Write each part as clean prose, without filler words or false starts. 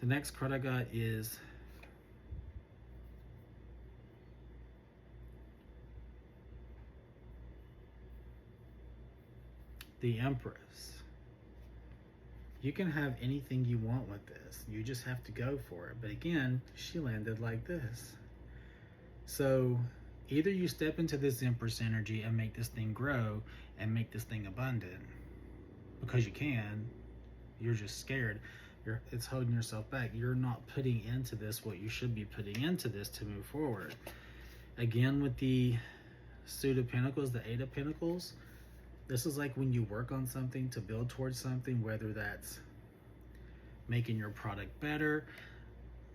The next card I got is the Empress. You can have anything you want with this. You just have to go for it. But again, she landed like this. So either you step into this Empress energy and make this thing grow and make this thing abundant because you can. You're just scared. It's holding yourself back. You're not putting into this what you should be putting into this to move forward. Again, with the Suit of Pentacles, the Eight of Pentacles, this is like when you work on something to build towards something, whether that's making your product better,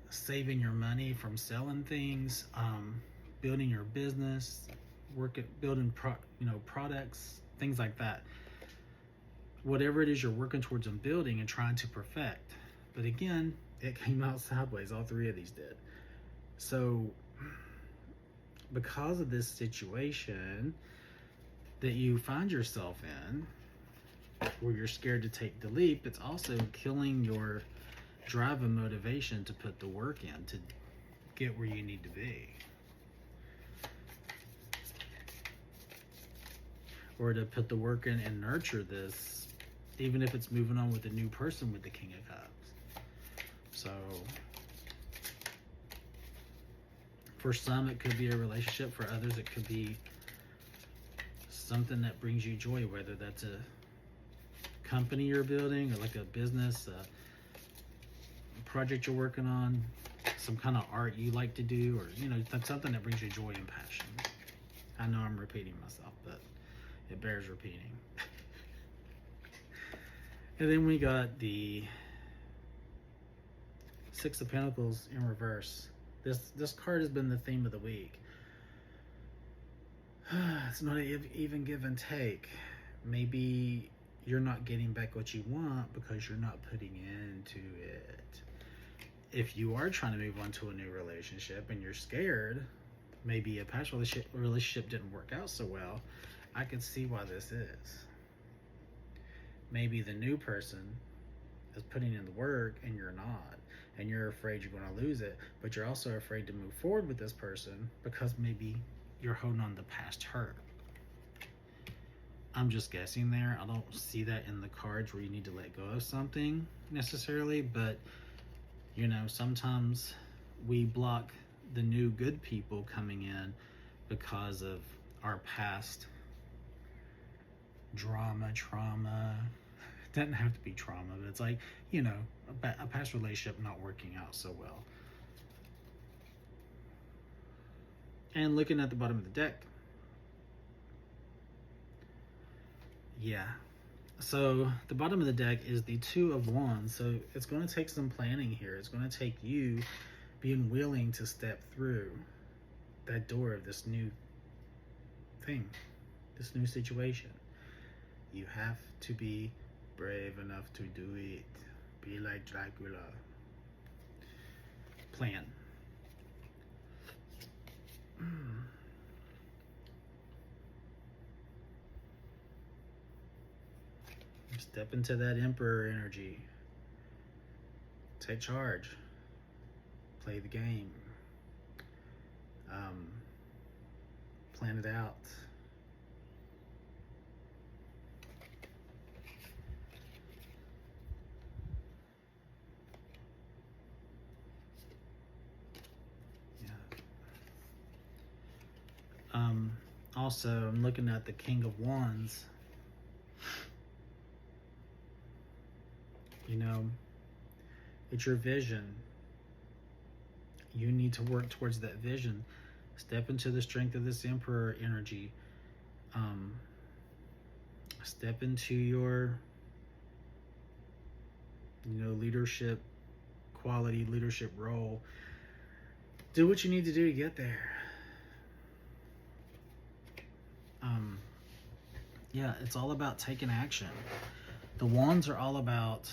saving your money from selling things, building your business, building products, things like that. Whatever it is you're working towards and building and trying to perfect. But again, it came out sideways. All three of these did. So because of this situation that you find yourself in, where you're scared to take the leap, it's also killing your drive and motivation to put the work in to get where you need to be, or to put the work in and nurture this, even if it's moving on with a new person with the King of Cups. So for some it could be a relationship, for others it could be something that brings you joy, whether that's a company you're building or like a business, a project you're working on, some kind of art you like to do, or that's something that brings you joy and passion. I know I'm repeating myself, but it bears repeating. And then we got the Six of Pentacles in reverse. This card has been the theme of the week. It's not an even give and take. Maybe you're not getting back what you want because you're not putting into it. If you are trying to move on to a new relationship and you're scared, maybe a past relationship didn't work out so well, I can see why this is. Maybe the new person is putting in the work and you're not, and you're afraid you're going to lose it, but you're also afraid to move forward with this person because maybe you're holding on to past hurt. I'm just guessing there. I don't see that in the cards where you need to let go of something necessarily, but sometimes we block the new good people coming in because of our past trauma. It doesn't have to be trauma, but it's like, a past relationship not working out so well. And looking at the bottom of the deck, so the bottom of the deck is the Two of Wands. So it's going to take some planning here. It's going to take you being willing to step through that door of this new thing, this new situation. You have to be brave enough to do it. Be like Dracula. Plan. Step into that Emperor energy. Take charge. Play the game. Plan it out. Also, I'm looking at the King of Wands. It's your vision. You need to work towards that vision. Step into the strength of this Emperor energy. Step into your, leadership quality, leadership role. Do what you need to do to get there. It's all about taking action. The Wands are all about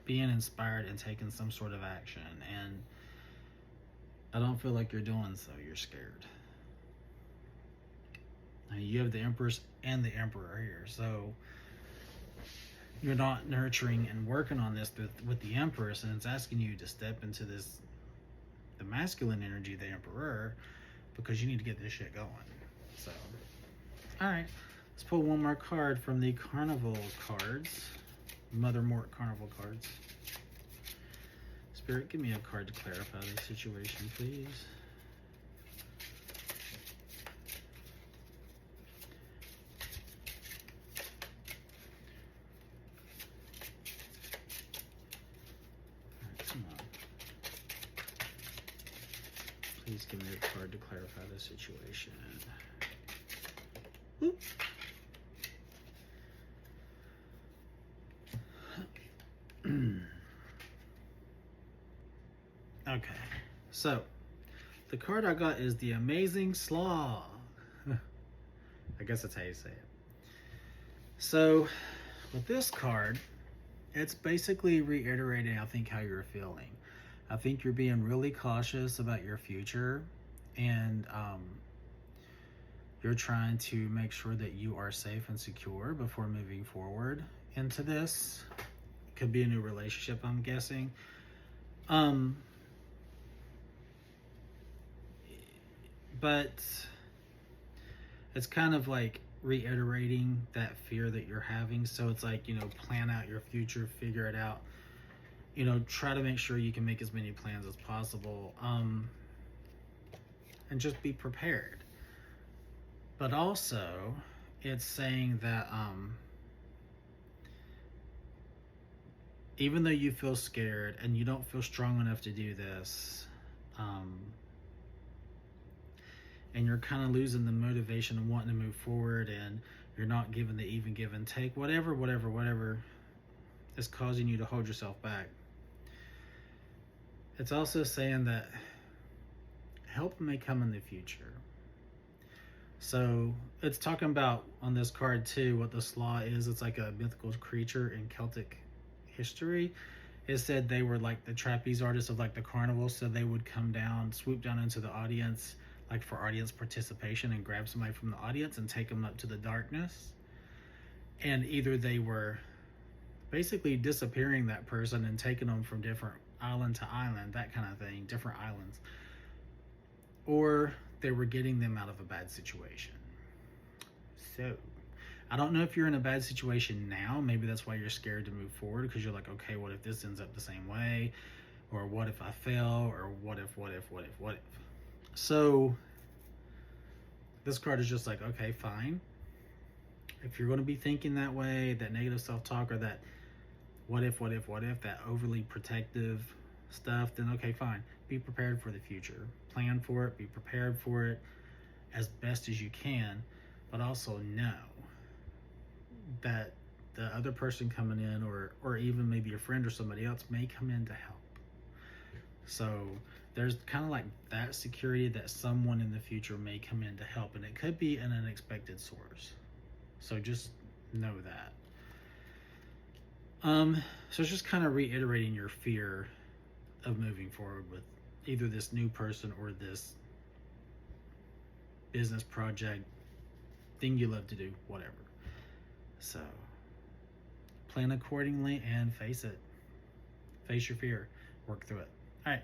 being inspired and taking some sort of action, and I don't feel like you're doing so. You're scared. You have the Empress and the Emperor here, so you're not nurturing and working on this with the Empress, and it's asking you to step into this, the masculine energy, the Emperor, because you need to get this shit going. So, all right, let's pull one more card from the Carnival cards, Mother Mort Carnival cards. Spirit, give me a card to clarify the situation, please. Come on. Please give me a card to clarify the situation. Oop. Okay, so the card I got is the Amazing Slog. I guess that's how you say it. So with this card, it's basically reiterating, I think, how you're feeling. I think you're being really cautious about your future, and you're trying to make sure that you are safe and secure before moving forward into this. It could be a new relationship, I'm guessing. But it's kind of like reiterating that fear that you're having. So it's like, you know, plan out your future, figure it out, you know, try to make sure you can make as many plans as possible, and just be prepared. But also it's saying that even though you feel scared and you don't feel strong enough to do this, and you're kind of losing the motivation and wanting to move forward, and you're not giving the even give and take, whatever is causing you to hold yourself back. It's also saying that help may come in the future. So it's talking about, on this card too, what the Slaw is. It's like a mythical creature in Celtic history. It said they were like the trapeze artists of like the carnival, so they would come down, swoop down into the audience, like for audience participation, and grab somebody from the audience and take them up to the darkness. And either they were basically disappearing that person and taking them from different island to island, that kind of thing, different islands, or they were getting them out of a bad situation. So I don't know if you're in a bad situation now. Maybe that's why you're scared to move forward, because you're like, okay, what if this ends up the same way, or what if I fail, or what if. So this card is just like, okay, fine. If you're going to be thinking that way, that negative self-talk, or that what if, that overly protective stuff, then okay, fine. Be prepared for the future. Plan for it, be prepared for it as best as you can, but also know that the other person coming in, or even maybe your friend or somebody else, may come in to help. So there's kind of like that security that someone in the future may come in to help, and it could be an unexpected source. So just know that. So it's just kind of reiterating your fear of moving forward with either this new person or this business project, thing you love to do, whatever. So plan accordingly and face it. Face your fear. Work through it. All right.